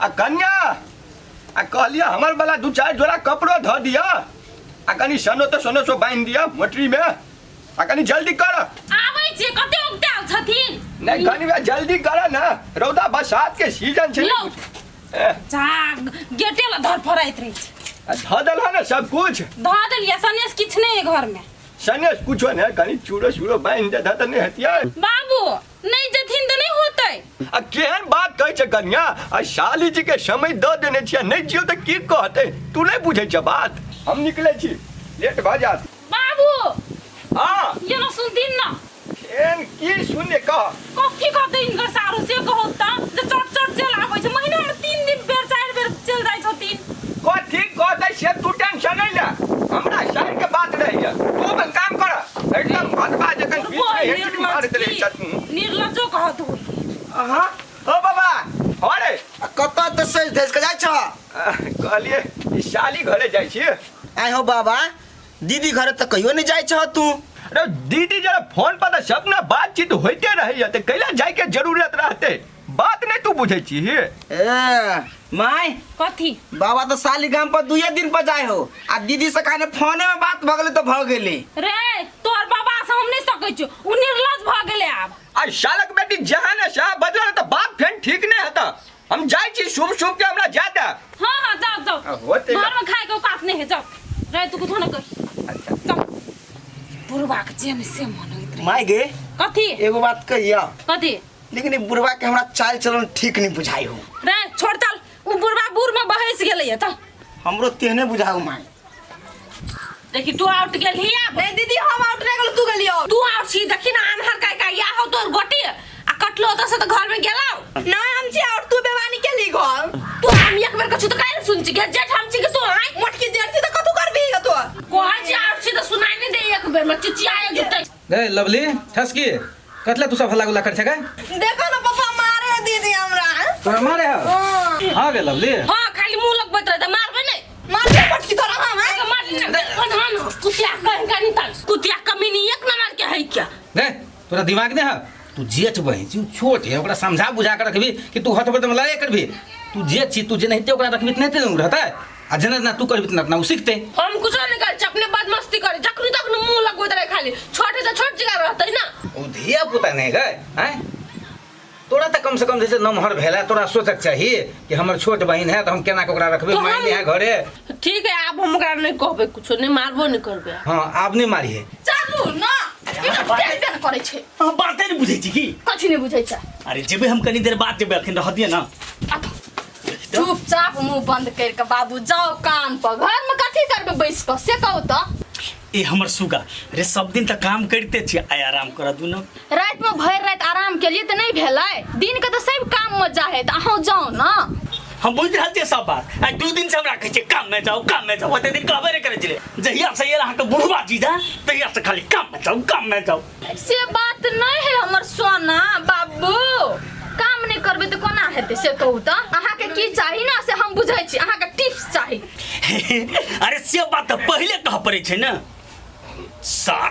आ कन्या आ कहलिया हमर वाला 2-4 जोड़ा कपड़ो ध दिया आ कनी सनो तो सनो सो बांध दिया मोटरी में आ कनी जल्दी कर आबै छी कते उगताल छथिन नहीं कनी बे जल्दी कर ना रौदा बरसात के सीजन छे जा गेटे ला धर फराइत रही ध दल ना सब कुछ ध देलिया सनेस किछ नहीं घर में सनेस कुछो नहीं कनी चूड़ो चूड़ो बांध दे त नहीं हतिया बाबू नहीं जथिन तो नहीं होतै आ केहन बात कहै छ कन्या आ शाली जी के समय द देने छिया नहीं जियो त की कहते तू नहीं बुझै छ बात हम निकले छी लेट भ जात बाबू हां ये न सुनथिन न एन की सुने कह कथी कहते इनकर सारो से कहत त चट चट चल आबै छ महीना में 3 दिन बेर 4 बेर चल जाय छथिन कथी कहते से तू टेंशन नहीं ले हमरा शहर के बात रही है तू अपन काम कर एकदम भटवा जकन बीच में हेड मार दे छथुन निर्लज्जो कहत हो हां ओ बाबा अरे कत त सज धस के जाय छ कहलिए ई शाली घरे जाय छी आय हो बाबा दीदी घरे त कहियो नहीं जाय छ तू अरे दीदी जरा फोन पर सपना बातचीत होते रही है कैला जाय के जरूरत रहते बात नहीं तू बुझे छी ए माय कथी बाबा तो साली गाम पर 2 दिन पर जाय हो आ दीदी से कहने फोने में बात भ गेले तो भ गेले रे तोर बाबा से हम नहीं सकै छी उ निर्लज भ गेले आब आ शालक बेटी जहां ने सा बदला तो बात फेन ठीक नहीं हता हम जाय छी शुभ शुभ के हमरा जाता हां हां जाओ जाओ होते घर में खाए के औकात नहीं है जाओ रे तू कुछ न कह अच्छा जाओ बुढ़वा के जेम से मन होइत रहे माय गे कथी एगो बात कहिया कथी लेकिन बुढ़वा के हमरा चाल चलन ठीक नहीं बुझाई हो रे छोड़ चल उ बुढ़वा बूढ़ में बहस गेलै है त हमरो तेहने बुझाऊ माय देखी तू आउट गेली नहीं दीदी हम आउट नहीं गेलो तू गेलियो तू आउट छी देखी ना आन्हर का या हो तोर गोटी आ कटलो त से त घर में गेलाओ नहीं हम छी आउट तू बेवानी केली घर तू हम एक बेर कछु त काहे सुन छी के जेठ हम छी के तू आई मोटकी जेठ छी त कथु करबी ग तू कोहा छी आउट छी त सुनाई नहीं दे एक बेर में चिचिया जुटै ए लवली ठसकी कतला तू सब हल्ला गुल्ला कर छका देखो ना पापा मारे है दीदी हमरा तोरा मारे हो हां गे लवली हां खाली मुंह लगबैत रह त मारबे नहीं मार दे मोटकी तोरा हम है मार दे कौन कुतिया कहीं का निकाल कुतिया कमीनी एक नंबर के है क्या गे तोरा दिमाग ने है तू जेठ बहिन छी छोट है ओकरा समझा बुझा के रखबी कि तू हथ पर लड़ाई करबी तू जेठ छी तू जे नहीं ते ओकरा रखबी नहीं ते रहता आ जना ना तू करबी ना उ सीखते हम कुछ नहीं कर छ अपने बदमस्ती करे जखनी तखनी मुंह लगबैत रहे खाली छोटे से छोट जगह रहतै ना ओ धिया पुता नहीं गए हैं तोरा त कम से कम जैसे नमहर भेला तोरा सोचक चाहिए कि हमर छोट बहिन है तो हम केना ओकरा रखबे मायने है घरे ठीक है आप हम ओकरा नहीं कहबे कुछ नहीं मारबो नहीं करबे हां आप नहीं मारिए चालू ना टेंशन करे छे हम बाते नहीं बुझै छी की कथि नहीं बुझै छ अरे जेबे हम कनी देर बाद जेबे अखन रह दिए ना चुपचाप मुंह बंद कर के बाबू जाओ काम पर घर में कथि करबे बैस के से कहू त ए हमर सुगा रे सब दिन त काम करते छी आय आराम कर दू न रात में भर रात आराम के लिए तो नहीं भेलै दिन के तो सब काम में जाहे त अहाँ जाओ ना हम बुझ रहल छियै सब बात आ 2 दिन से हमरा कहै छै काम में जाओ ओते दिन कहबे नहीं करे छले जहिया से ये अहाँ के बुढ़वा जीजा तहिया से खाली काम में जाओ से बात नहीं है हमर सोना बाबू काम नहीं करबे तो कोना हेतै से कहू त अहाँ के की चाही ना से हम बुझै छी अहाँ के टिप्स चाही अरे से बात त पहिले कह पड़े छै ना सार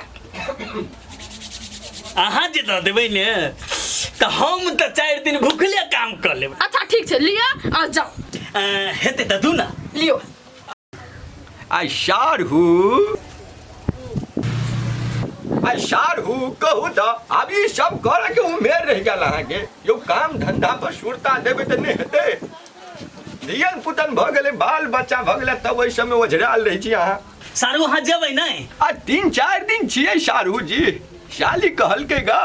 अहाँ जे दऽ देबै ने त हम त 4 दिन भूखले काम कर लेबै अच्छा ठीक छै लिया आ जाओ हेतै त दू ना लियो आई शारहू कहू तो अभी सब करे के उमेर रह गया अहाँ के यो काम धंधा पर सुरता देबे त नहीं हेते धियन पुतन भ गेले बाल बच्चा भ गेले तब ओइ समय ओझराल रही छी अहाँ सारू अहाँ जेबै नहीं आ 3-4 दिन छियै शारू जी शाली कहल के गा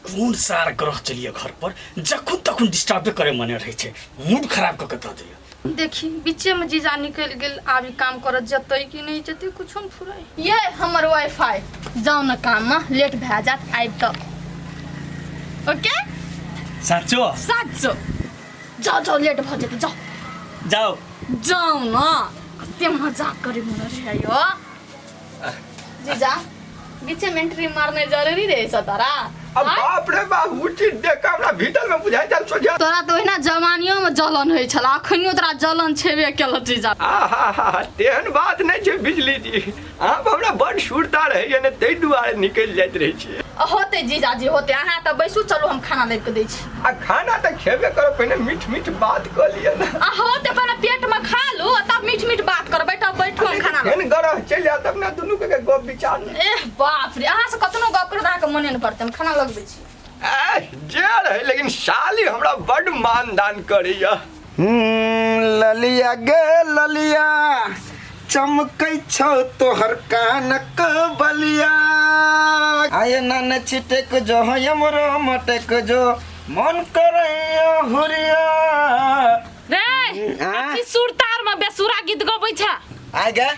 कौन सार ग्रह चलिए घर पर जखन तखन डिस्टर्ब करे मने रहे छै मूड खराब क के दऽ दियो देखी बीचे में जीजा निकल गेल आबी काम करत जतै कि नहीं जतै कुछ हम फुराई ये हमर वाईफाई जाओ ना काम में लेट भए जात आइब त ओके साचो साचो जाओ लेट भ जेतै जाओ जाओ ना कते मजाक करे मन रे यो जीजा बीचे में एंट्री मारने जरूरी रहे छ तारा अब बाप रे बाप उ चीज देख के हमरा भीतर में बुझाइ चल सोझा तोरा तो ओहिना जवानियों में जलन होइ छला अखनियो तोरा जलन छेबे केल चीज आहा तेहन बात नहीं छै बिजली जी आप हमरा बड़ सुरता रहे ने तै दुआरे निकल जाइत रहे छी होते जीजाजी होते अहाँ तऽ बैसू चलू हम खाना लेके दै छी आ खाना तऽ खेबे करो पहिने मीठ मीठ बात क लिया ना आ होते पहिने पेट में खा लू तब मीठ मीठ बात कर बैठो हम खाना ले केहन गरह चल जा तब ना दुनू के गप विचार एह बाप रे अहाँ से कतनो गप कर अहाँ के मने न पड़ते हम खाना लगबै छी जे रहे लेकिन साली हमरा बड़ मानदान करैया ललिया गे ललिया चमकै छौ तोहर कानक बलिया आय नन छिटक जो हमरो मटक जो मन करैया हुरिया रे अच्छी सुरतार में बेसुरा गीत गबै छ आय गे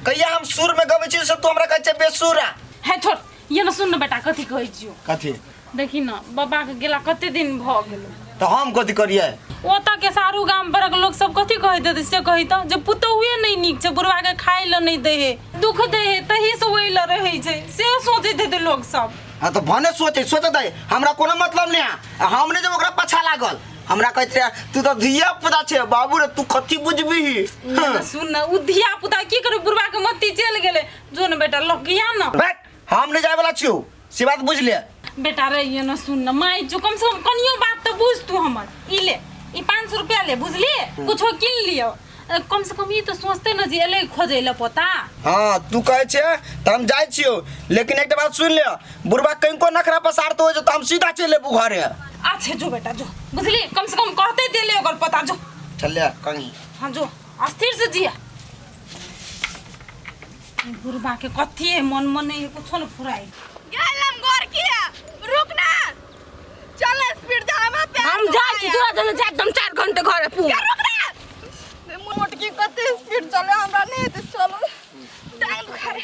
कहिया हम सुर में गबै छी से तू हमरा कहै छै बेसुरा है छोड़ ये न सुन बेटा कथी कहै छियो कथी देखी न बाबा के गेला कते दिन भ गेल तो हम कथी करिए ओता के सारू गाम परक लोग सब कथी कहै दे से कहि त जे पुतौए नहीं नीक छै बुढ़वा के खाइ ल नहीं दे हे दुख दे हे तही से ओइ ल रहै छै से सोचे दे लोग सब हाँ तो भने सोचे दे हमरा कोनो मतलब नहीं है हमने जब ओकरा पछा लागल हमरा कहत रहे तू तो धिया पुता छे बाबू रे तू कथी बुझबी सुन न उ धिया पुता की करे बुढ़वा के मत्ती चल गेले जो न बेटा लगिया न बैठ हम नहीं जाए वाला छियो सी बात बुझ ले बेटा रे ये न सुन न माई जो कम से कम कनियो बात तो बुझ तू हमर ई ले ई 500 रुपया ले बुझली कुछो किन लियो कम से कम ये तो सोचते न जे एले खोजे ल पता हाँ तू कहे छे तो हम जाए छियो लेकिन एक बात सुन ले बुढ़वा कहीं को नखरा पसार तो जो तो हम सीधा चले घरे अच्छा जो बेटा जो बुझली कम से कम कहते दे ले अगर पता जो चल ले कहीं हाँ जो अस्थिर से जिया बुढ़वा के कथी है मन नहीं कुछ न फुराई गेलम गोर किया रुक ना चल स्पीड जामा पे हम जाई छी तोरा जने जा एकदम 4 घंटे घरे पूरा रुक ना मोटकी कते स्पीड चले हमरा नहीं तो चलो टाइम दुखा रे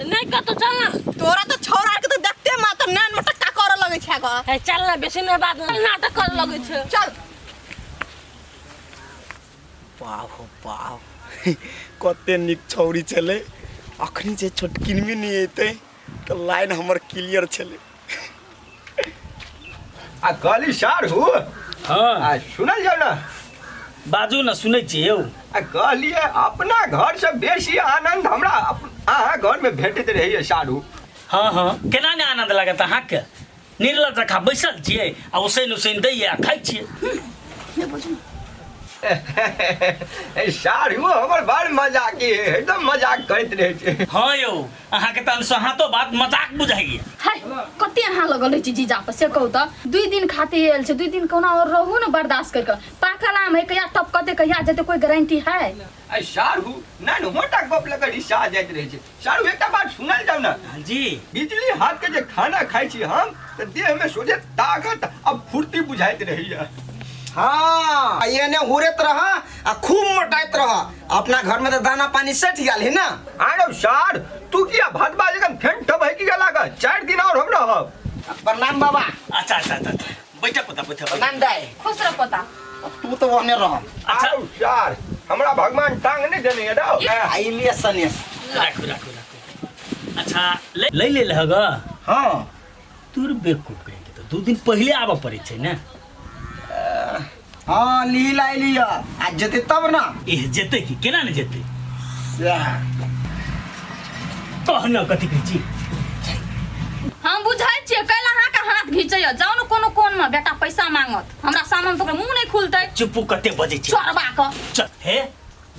नहीं का तो चल ना तोरा तो छोरा के तो देखते मात्र नैन मटक्का कर लगे छै ग ए चल ना बेसी न बात नाटक कर लगे छै चल पाव कते निक छौरी छले अखनी जे छोटकिन में नहीं एते तो लाइन हमर क्लियर छले आ गली सार हो हाँ आ सुनल जाओ ना बाजू न सुनै छी यौ आ कहलिए अपना घर से बेसी आनंद हमरा अहाँ घर में भेटत रहिए सारू हाँ हाँ केना ने आनंद लागत अहाँके निर्लज जकाँ बैसल छियै आ उसैन दैए आ खाइ छियै सारू हमर बड़ मजाकी है एकदम मजाक करैत रहे छै हाँ यौ अहाँके तऽ अनसहातो बात मजाक बुझाइए हाय कते अहाँ लगल छी जीजा पर से कहू त 2 दिन खातिर आयल छै 2 दिन कोना और रहू न बर्दाश्त करके पाकल आम है कहिया टपकते कहिया जेते कोई गारंटी है आ सारू ना मोटा गप लगे रिसा जाइत रहे छै सारू एकटा बात सुनल जाओ ना जी बिजली हाथ के जे खाना खाइ छी हम तऽ देह में सोझे ताकत अब फुर्ती बुझाइत रहिए हाँ ये ने हुरत रहा आ खूब मोटाइत रहा अपना घर में तो दाना पानी सेट गेल है ना आरो सार तू किया भात बाजे का फेंट है कि गला का 4 दिन और हम रहब प्रणाम बाबा अच्छा बैठा पता प्रणाम दाई खुश रह पता तू तो वहने रह अच्छा आरो सार हमरा भगवान टांग नहीं देने रहो आई लिए सने राखू अच्छा ले लहग हाँ तोर बेवकूफ कहेंगे तो 2 दिन पहले आबऽ पड़े छै ने हाँ ली लाई लिया आज जते तब ना एह जेते कि केना ने जेते कह न कथी कहै छी हम बुझाइ छियै कैला अहाँ के हाथ घिचैया जाउ न कोनो कोन में बेटा पैसा मांगत हमरा सामान तो मुंह नहीं खुलतै चुप्पू कते बजे छी चोरबा क चल हे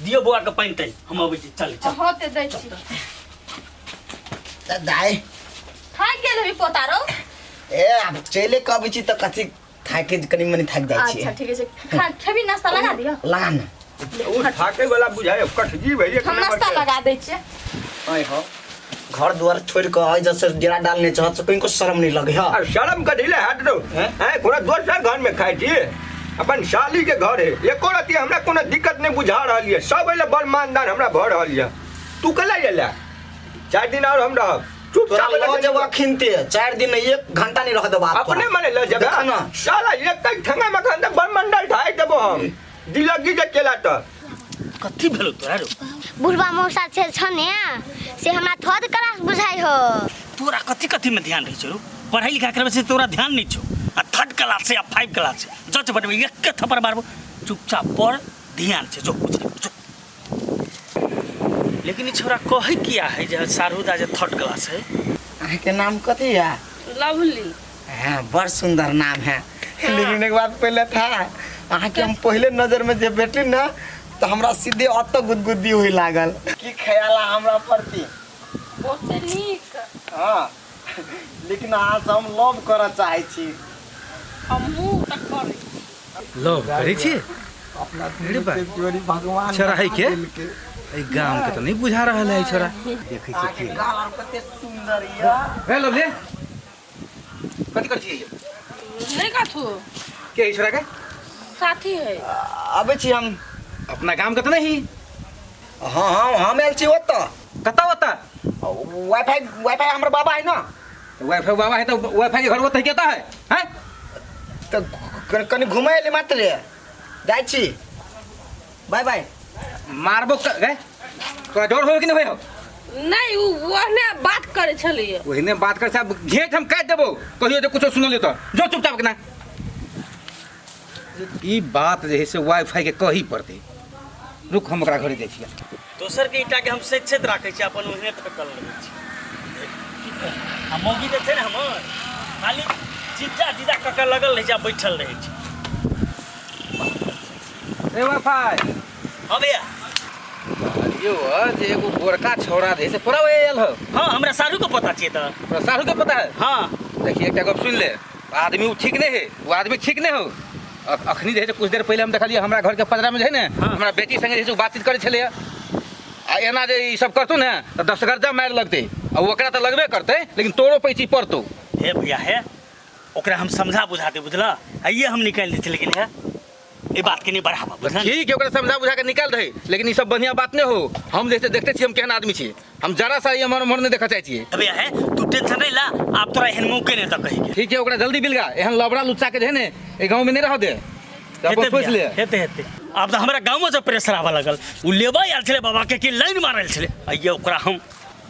दियो बुआ के पाइन तै हम अबै छी चल होते दै छी दाई थाक गेल भी पोतारो ए अब चले कबै छी त कथी थाके कनी मनी थाक जाइ छी अच्छा ठीक है खेबी नाश्ता लगा दियो लगा ना उ ठाके वाला बुझाए कठजी भइए हम नाश्ता लगा दै छियै ओए हो घर द्वार छोड़ के आई जैसे डेरा डालने चाहत कहीं को शर्म नहीं लगे हां और शर्म का ढीले हट दो हैं कोना दोसर घर में खाइ छी अपन साली के घर है एको रति हमरा कोनो दिक्कत नहीं बुझा रहल है सब एले बड़ मानदान हमरा भ रहल है तू कला गेला 4 दिन और हम रहब चुपचाप ले जब अखिनते 4 दिन 1 घंटा नहीं रह देबा अपने मने ले जब देखा ना। साला एक तक ठंगा में खंडे बरमंडल ढाई देबो हम दिलगी जे केला त कथी भेलो तोरा रो बुढ़वा मौसा से छने से हमरा थर्ड क्लास बुझाई हो। तोरा कथी में ध्यान रही छौ पढ़ाई लिखा करबे से तोरा ध्यान नहीं छौ आ 3rd क्लास से या 5 क्लास से जच बटबे एक के थप्पड़ मारबो चुपचाप पढ़ ध्यान से जो कुछ नहीं कुछ लेकिन ई छोरा कहे किया है जे सारूदा जे 3rd क्लास है अहे के नाम कथी है? लवली हाँ बड़ सुंदर नाम है। लेकिन एक बात पहले था अहाँ के हम पहले नजर में जे बैठली ना तो हमरा सीधे अत गुदगुदी हुई लागल की ख्याल हमरा प्रति बहुत नीक हाँ लेकिन अहाँ से हम लव करऽ चाहे छी। हमहू तक करी लो करै छी अपना अरे बा। चोरी भगवान छोरा है के? दिल के। ए गांव के तो नहीं बुझा रहल है छोरा देखै अहाँ छी के के गाल और कते सुंदर ये। हे लो ले कथी कर छी नहीं काथू के है छोरा के साथी है। अबे छी हम। अपना गांव के तो नहीं हाँ हाँ हम आयल छी ओतऽ कता होता वाईफाई हमर बाबा है ना वाईफाई बाबा है तो वाईफाई के घर होता है केता है हैं तो कनी घुमै ले मात्र जाइ छी बाय बाय। मारबो गए तोरा डर हो कि नहीं हो नहीं वहने बात करे छलिए ओहिने बात कर साहब घेट हम काट देबो कहियो जे कुछो सुन ले तो जो चुपचाप के ना ई बात जे है से वाईफाई के कही पड़ते रुक हम ओकरा घरे देखिए दोसर के ईटा के हम सच राखे छी अपन ओहने ठकल रहै छी आ मौगी जे छै ने हमर खाली जीजा ककर लगल रहै छै बैठल रहै छै ए वाईफाई हां भैया यो जे एगो गोरका छौड़ा दे से पूरा आयल हो हां हमरा सारू को पता छै त पूरा साहू के पता है हां देखिए एकटा गप सुन ले आदमी उ ठीक नहीं है वो आदमी ठीक नहीं हो अखनी जे है कुछ देर पहले हम देखलिए हमरा घर के पदरा में जे है ने हमरा बेटी संगे जे है बातचीत करे छले आ एना जे ई सब करतू ने तो 10 गर्जा मार लगते आ ओकरा तो लगबे करते लेकिन तोरो पैसी पड़तो हे भैया है ओकरा हम समझा बुझाते बुझला आइए हम निकाल देते लेकिन है ये बात के नहीं बढ़ावा बुझला ठीक है ओकरा समझा बुझा के निकाल दे लेकिन ई सब बढ़िया बात नहीं हो हम जैसे देखते छी हम केहन आदमी छी हम जरा सा ये मन नहीं देखा चाहिए भैया है तू टेंशन नहीं ला आप तोरा एहन मौके नहीं तक कही ठीक है ओकरा जल्दी मिल गा एहन लबड़ा लुच्चा के जे है ने ए गांव में नहीं रह दे तो अपन सोच ले हेते अब तो हमरा गांव में से प्रेशर आवा लगल उ लेबा आयल छले बाबा के लाइन मारल छले आइए ओकरा हम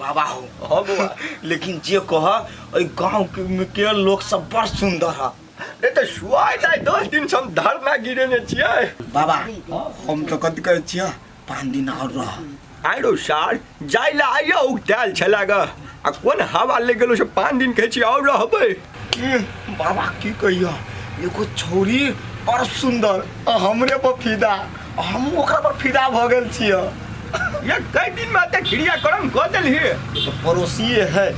बाबा हो हाँ बाबा लेकिन जे कह गाँव के लोग सब बड़ सुंदर है। ए त सुआई जाय 10 दिन से हम धरना गिरेने छियै बाबा हम तो कथी कहै छियै 5 दिन और रह आइरो सार जाय ला आइयो उगताल छला ग आ कोन हवा ले गेलो से 5 दिन कहै छी और रहबै बाबा की कहियो एगो छौरी बड़ सुंदर हमरे पर फिदा हम ओकरा पर फिदा भ गेल छियै ये कई दिन में त क्रियाक्रम क देलही तो पड़ोसिए है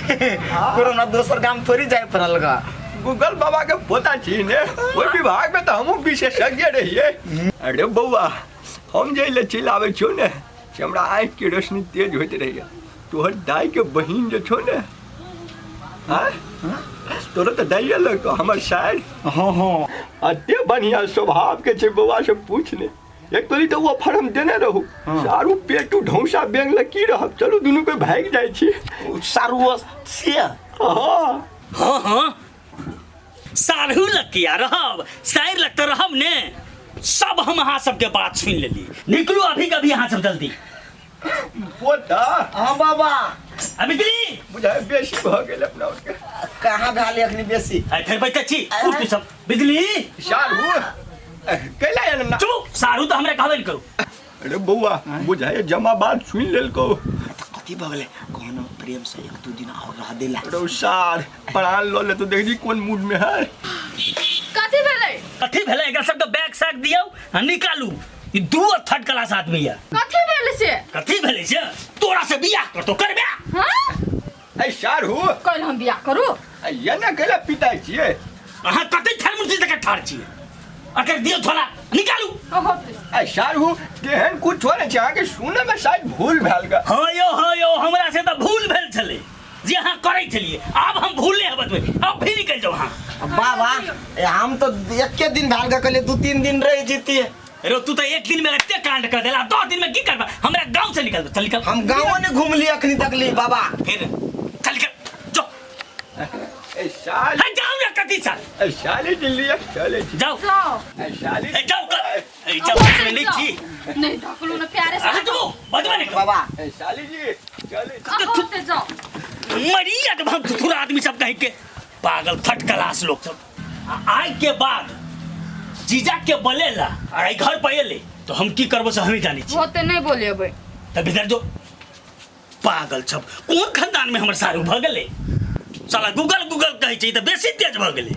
कोरोना दोसर गाम थोड़ी जाय पड़ल गा गूगल बाबा के पता छी ने ओइ विभाग में तो हमहू विशेषज्ञ रहिए अरे बौआ हम जे ले चिल्लावे छौ ने से हमरा आँख के रोशनी तेज होइत रहिए तोहर दाई के बहिन जे छौ ने हाँ तोरा तो दाइए लगतो हमर शायद हाँ हाँ अते बढ़िया स्वभाव के छे बौआ से पूछ ने एक तोरी तो वो फॉर्म देने रहू सारू पेटू ढौसा बेंग लकी रह चलू दुनू के भाग जाय छी सारू से हां हाँ हाँ सारू लकिया रहब शायर लगता रहब ने सब हम अहाँ सबके बात सुन लेली निकलू अभी कभी यहाँ सब जल्दी पोता हाँ बाबा अभी दिली बुझाय बेसी भ गेल अपना उसके कहाँ भेल अखनी बेसी फिर बैठे छी उठ तू सब बिजली सारू कैला यार ना चुप सारू तो हमरे कहबे करू अरे बौआ बुझाय जमा बात सुन लेल को कथी भ गेलै कहनो प्रेम से 1-2 दिन और रह देला अरे सार प्राण लो ले तो देख जी कौन मूड में है कथी भेलै कथी भेलै एकरा सबके बैग सैग दियौ आ निकालू ई 2 3rd क्लास आदमी है कथी भेलै से कथी भेलै से तोरा से बियाह करतो करबे हाँ ए सारू कल हम बियाह करू ये ना कैला पिता छिए अहाँ कथी थरमुसी तक ठाड़ छियै अकर दियौ थोड़ा निकालू ए सारू केहन कुछ हो ने छै के सुने में शायद भूल भेल ग हाँ यो हमरा से तो भूल भेल छले जे अहाँ करै छलिए आब हम भूल नहीं हबत में अब फिर निकल जाओ अहाँ बाबा हम तो एक के दिन भाग गए 2-3 दिन रह जीती रो तू तो एक दिन में एते कांड कर देला 2 दिन में की करबा हमरा गांव से निकल चल निकल हम गाँव ने घूम ली अखनी तक ली बाबा फिर चल निकल ए साली है जाओ ना कति साल ए साली दिल्ली चले जाओ जाओ ए साली ए जाओ ए जाओ इसमें नहीं थी नहीं ढकलू ना प्यारे से अरे तो बदवा नहीं बाबा ए साली जी चले होते जाओ मरिया जब हम थुथुरा आदमी सब कहीं के पागल थर्ड क्लास लोग सब आज के बाद जीजा के बोलेला और आई घर पे ले तो हम की करबो से हम ही जानी छी होते नहीं बोले अबे तब इधर जो पागल सब कौन खानदान में हमर सारू भ गेले साला गूगल कहे छै त बेसी तेज भ गेले